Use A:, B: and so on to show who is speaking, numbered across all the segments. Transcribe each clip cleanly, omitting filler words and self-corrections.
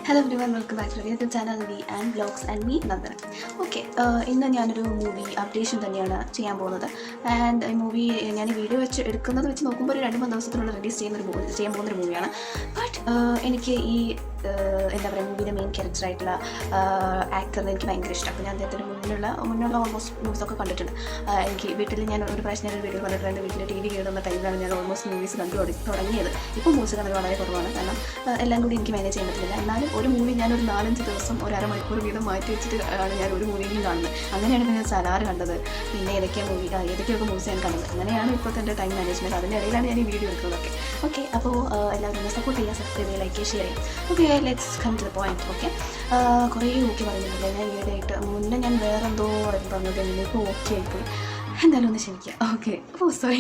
A: Hello everyone, welcome back to the YouTube channel V and Vlogs and me, Nandana. Okay, ഇന്ന് ഞാനൊരു movie updation തന്നെയാണ് ചെയ്യാൻ പോകുന്നത്. And ഈ മൂവി ഞാൻ ഈ വീഡിയോ എടുക്കുന്നത് വെച്ച് നോക്കുമ്പോൾ ഒരു 2-3 ദിവസത്തിനുള്ളിൽ റിലീസ് ചെയ്യാൻ പോകുന്നൊരു മൂവിയാണ്. ബട്ട് എനിക്ക് ഈ എന്താ പറയുക, മൂവിയുടെ മെയിൻ ക്യാരക്ടറായിട്ടുള്ള ആക്ടറിനെ എനിക്ക് ഭയങ്കര ഇഷ്ടം. അപ്പോൾ ഞാൻ അദ്ദേഹത്തിൻ്റെ മുന്നുള്ള ഓൾമോസ്റ്റ് മൂവീസൊക്കെ കണ്ടിട്ടുണ്ട്. എനിക്ക് വീട്ടിൽ ഞാൻ ഒരു പ്രാവശ്യം ഞാനൊരു വീഡിയോ കണ്ടിട്ടുണ്ട്. വീട്ടിൽ TV കേടുന്ന ടൈമിലാണ് ഞാൻ ഓൾമോസ്റ്റ് മൂവീസ് കണ്ടു തുടങ്ങിയത്. ഇപ്പോൾ മൂവീസ് കണ്ടത് വളരെ കുറവാണ്, കാരണം എല്ലാം കൂടി എനിക്ക് മാനേജ് ചെയ്യാൻ പറ്റില്ല. എന്നാലും ഒരു മൂവി ഞാനൊരു 4-5 ദിവസം ഒരു അരമണിക്കൂർ വീതം മാറ്റി വെച്ചിട്ട് ആണ് ഞാൻ ഒരു മൂവിയും കാണുന്നത്. അങ്ങനെയാണ് ഞാൻ സലാർ കണ്ടത്, പിന്നെ ഏതൊക്കെയൊക്കെ മൂവീസ് ഞാൻ കണ്ടത്. അങ്ങനെയാണ് ഇപ്പോഴത്തെ എൻ്റെ ടൈം മാനേജ്മെൻറ്റ്. അതിൻ്റെ ഇടയിലാണ് ഞാൻ ഈ വീഡിയോ എടുക്കുന്നതൊക്കെ. ഓക്കെ, അപ്പോൾ എല്ലാവരും ഒന്ന് സപ്പോർട്ട് ചെയ്യുക, സബ്സ്ക്രൈബ് ചെയ്യുക, ലൈക്ക് ചെയ്യുക, ഷെയർ ചെയ്യുക. Okay, let's come to the point. Okay, കുറേ ഓക്കെ പറയുന്നുണ്ടല്ലോ. ഞാൻ ഈയിടെയായിട്ട് മുന്നേ ഞാൻ വേറെന്തോ പറഞ്ഞത് ഇപ്പോൾ ഓക്കെ ആയിപ്പോയി. എന്തായാലും ഒന്ന് ക്ഷമിക്കുക. Okay, sorry.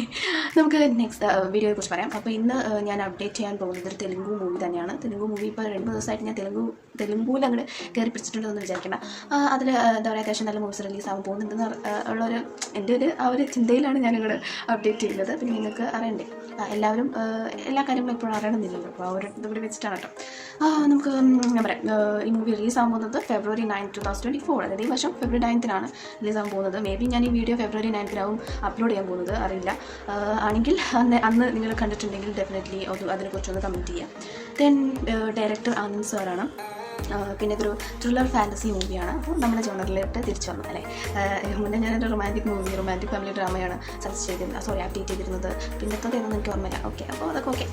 A: നമുക്ക് നെക്സ്റ്റ് വീഡിയോയെ കുറിച്ച് പറയാം. അപ്പോൾ ഇന്ന് ഞാൻ അപ്ഡേറ്റ് ചെയ്യാൻ പോകുന്നത് ഒരു തെലുങ്കു മൂവി തന്നെയാണ്. തെലുങ്കു മൂവി ഇപ്പോൾ 2 ദിവസമായിട്ട് ഞാൻ തെലുങ്കുവിൽ അങ്ങോട്ട് കയറി പിടിച്ചിട്ടുണ്ടെന്ന് വിചാരിക്കണം. അതിൽ എന്താ പറയുക, അത്യാവശ്യം നല്ല മൂവീസ് റിലീസ് ആകാൻ പോകുന്നുണ്ടെന്ന് ഉള്ളൊരു എൻ്റെ ഒരു ചിന്തയിലാണ് ഞാനിങ്ങോട്ട് അപ്ഡേറ്റ് ചെയ്യുന്നത്. പിന്നെ നിങ്ങൾക്ക് അറിയണ്ടേ, എല്ലാവരും എല്ലാ കാര്യങ്ങളും എപ്പോഴും അറിയണമെന്നില്ലല്ലോ. അപ്പോൾ അവർ ഇവിടെ വെച്ചിട്ടാണ് കേട്ടോ. നമുക്ക് ഞാൻ പറയാം, ഈ മൂവി റിലീസ് ആകാൻ പോകുന്നത് February 9, 2024, അതായത് ഈ വർഷം February 9 റിലീസ് ആകാൻ പോകുന്നത്. മേ ബി ഞാൻ ഈ വീഡിയോ February 9 അപ്ലോഡ് ചെയ്യാൻ പോകുന്നത്, അറിയില്ല. ആണെങ്കിൽ അന്ന് നിങ്ങൾ കണ്ടിട്ടുണ്ടെങ്കിൽ ഡെഫിനറ്റ്ലി അതിനെക്കുറിച്ചൊന്ന് കമൻറ്റ് ചെയ്യാം. ദെൻ ഡയറക്ടർ ആനന്ദ് സാറാണ്. പിന്നെ ഇതൊരു ത്രില്ലർ ഫാൻറ്റസി മൂവിയാണ്. അപ്പോൾ നമ്മുടെ ജോണറിലോട്ട് തിരിച്ചു വന്നു അല്ലേ. മുന്നേ ഞാനൊരു റൊമാൻറ്റിക് ഫാമിലി ഡ്രാമയാണ് അപ്ഡേറ്റ് ചെയ്തിരുന്നത്. പിന്നത്തെ ഏതൊന്നും എനിക്ക് ഓർമ്മയില്ല. ഓക്കെ, അപ്പോൾ അതൊക്കെ ഓക്കെ.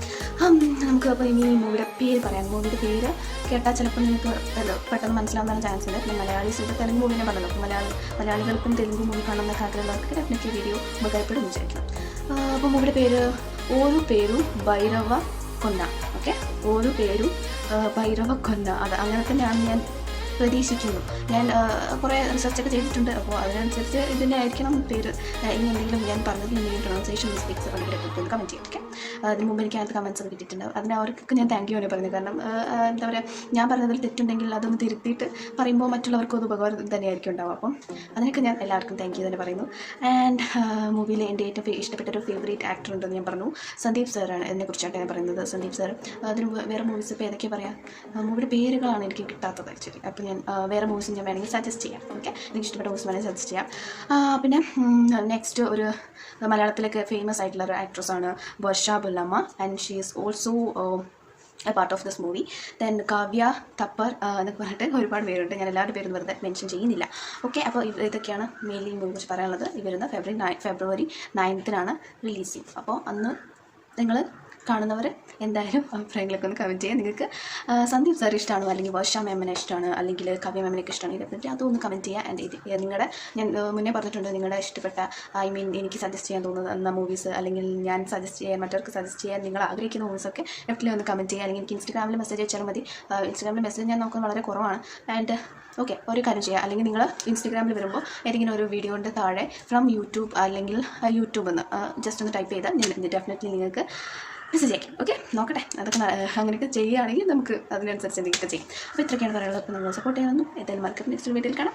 A: നമുക്ക് അപ്പോൾ ഇനി ഈ മൂവിയുടെ പേര് പറയാം. മൂവിയുടെ പേര് കേട്ടാൽ ചിലപ്പോൾ നിങ്ങൾക്ക് പെട്ടെന്ന് മനസ്സിലാവുന്ന ചാൻസ് ഉണ്ട്. പിന്നെ മലയാളീസിൻ്റെ തെലുങ്ക് മൂവിനെ പറഞ്ഞല്ലോ. അപ്പോൾ മലയാളികൾക്കും തെലുങ്ക് മൂവി കാണുന്ന ആഗ്രഹമുള്ളവർക്ക് ഡെഫിനറ്റ്ലി വീഡിയോ ഉപകാരപ്പെടും വിചാരിക്കണം. അപ്പോൾ മൂവിയുടെ പേര് ഓരു പേരു ഭൈരവ കൊന്ന. ഓക്കെ, ഓരു പേരു ഭൈരവ കൊന്ന. അങ്ങനെ തന്നെയാണ് ഞാൻ പ്രതീക്ഷിക്കുന്നു. ഞാൻ കുറേ റിസർച്ചൊക്കെ ചെയ്തിട്ടുണ്ട്. അപ്പോൾ അതിനനുസരിച്ച് ഇതിൻ്റെ ആയിരിക്കണം പേര്. ഇനി എന്തെങ്കിലും ഞാൻ പറഞ്ഞതിൽ എന്തെങ്കിലും പ്രൊണൗൺസിയേഷൻ മിസ്റ്റേക്സ് ഉണ്ടെങ്കിൽ ഒന്ന് കമൻറ്റ് ചെയ്യാം. ഓക്കെ, അതിന് മുമ്പ് എനിക്ക് അതിനകത്ത് കമൻസ് ഒക്കെ കിട്ടിയിട്ടുണ്ട്. അതിന് അവർക്കൊക്കെ ഞാൻ താങ്ക് യു ആണ് പറയുന്നത്. കാരണം എന്താ പറയുക, ഞാൻ പറഞ്ഞതിൽ തെറ്റുണ്ടെങ്കിൽ അതൊന്ന് തിരുത്തിയിട്ട് പറയുമ്പോൾ മറ്റുള്ളവർക്കും അത് ഉപകാരം തന്നെയായിരിക്കും ഉണ്ടാവും. അപ്പം അതിനൊക്കെ ഞാൻ എല്ലാവർക്കും താങ്ക് യു തന്നെ പറയുന്നു. ആൻഡ് മൂവിയിൽ എൻ്റെ ഏറ്റവും ഇഷ്ടപ്പെട്ട ഒരു ഫേവറേറ്റ് ആക്ടർ ഉണ്ടെന്ന് ഞാൻ പറഞ്ഞു, സന്ദീപ് സാറാണ്. ഇതിനെക്കുറിച്ചാണ് ഞാൻ പറയുന്നത്. സന്ദീപ് സാർ. അതിന് വേറെ മൂവീസ് ഇപ്പോൾ ഏതൊക്കെയാണ് പറയാം, മൂവിയുടെ പേരുകളാണ് എനിക്ക് കിട്ടാത്തത് ആക്ച്വലി. അപ്പോൾ ഞാൻ വേറെ മൂവീസ് ഞാൻ വേണമെങ്കിൽ സജസ്റ്റ് ചെയ്യാം. ഓക്കെ, എനിക്ക് ഇഷ്ടപ്പെട്ട മൂവീസ് വേണമെങ്കിൽ സജസ്റ്റ് ചെയ്യാം. പിന്നെ നെക്സ്റ്റ് ഒരു മലയാളത്തിലൊക്കെ ഫേമസ് ആയിട്ടുള്ള ഒരു ആക്ട്രസ്സാണ് Varsha Bullamma. And she is also a part of this movie. Then Kavya Thapar എന്നൊക്കെ പറഞ്ഞിട്ട് ഒരുപാട് പേരുണ്ട്. ഞാൻ എല്ലാവരുടെ പേരും വെറുതെ മെൻഷൻ ചെയ്യുന്നില്ല. ഓക്കെ, അപ്പോൾ ഇതൊക്കെയാണ് മെയിൻലി ഈ മൂവി കുറിച്ച് പറയാനുള്ളത്. ഈ വരുന്ന February 9 റിലീസ് ചെയ്യും. അപ്പോൾ അന്ന് നിങ്ങൾ കാണുന്നവർ എന്തായാലും അഭിപ്രായങ്ങളൊക്കെ ഒന്ന് കമൻറ്റ് ചെയ്യാം. നിങ്ങൾക്ക് സന്ദീപ് സാർ ഇഷ്ടമാണോ, അല്ലെങ്കിൽ വർഷ മാമിനെ ഇഷ്ടമാണ്, അല്ലെങ്കിൽ കാവ്യ മാമിനൊക്കെ ഇഷ്ടമാണ്, ഡെഫിനറ്റ്ലി അതൊന്ന് കമൻറ്റ് ചെയ്യുക. ആൻഡ് നിങ്ങളുടെ ഞാൻ മുന്നേ പറഞ്ഞിട്ടുണ്ട്, നിങ്ങളുടെ ഇഷ്ടപ്പെട്ട എനിക്ക് സജസ്റ്റ് ചെയ്യാൻ തോന്നുന്ന മൂവീസ്, അല്ലെങ്കിൽ ഞാൻ സജസ്റ്റ് ചെയ്യാൻ മറ്റവർക്ക് സജസ്റ്റ് ചെയ്യാൻ നിങ്ങൾ ആഗ്രഹിക്കുന്ന മൂവീസൊക്കെ ഡെഫിനറ്റ്ലി ഒന്ന് കമൻറ്റ് ചെയ്യുക. അല്ലെങ്കിൽ എനിക്ക് ഇൻസ്റ്റാഗ്രാമിൽ മെസ്സേജ് അയച്ചാലും മതി. ഇൻസ്റ്റാഗ്രാമിൽ മെസ്സേജ് ഞാൻ നോക്കുന്നത് വളരെ കുറവാണ്. ആൻഡ് ഓക്കെ, ഒരു കാര്യം ചെയ്യുക, അല്ലെങ്കിൽ നിങ്ങൾ ഇൻസ്റ്റാഗ്രാമിൽ വരുമ്പോൾ ഏതെങ്കിലും ഒരു വീഡിയോൻ്റെ താഴെ ഫ്രം യൂട്യൂബ് അല്ലെങ്കിൽ യൂട്യൂബ് എന്ന് ജസ്റ്റ് ഒന്ന് ടൈപ്പ് ചെയ്താൽ ഡെഫിനറ്റ്ലി നിങ്ങൾക്ക് മെസ്സേജ് അയക്കാം. ഓക്കെ, നോക്കട്ടെ, അതൊക്കെ അങ്ങനെയൊക്കെ ചെയ്യുകയാണെങ്കിൽ നമുക്ക് അതിനനുസരിച്ച് എന്തെങ്കിലുമൊക്കെ ചെയ്യും. അപ്പോൾ ഇത്രയൊക്കെയാണ് പറയുള്ളത്. അപ്പോൾ നമ്മൾ സപ്പോർട്ട് ചെയ്യണമെന്നും എന്തായാലും മറക്കരുത്. നെക്സ്റ്റ് വീഡിയോയിൽ കാണാം.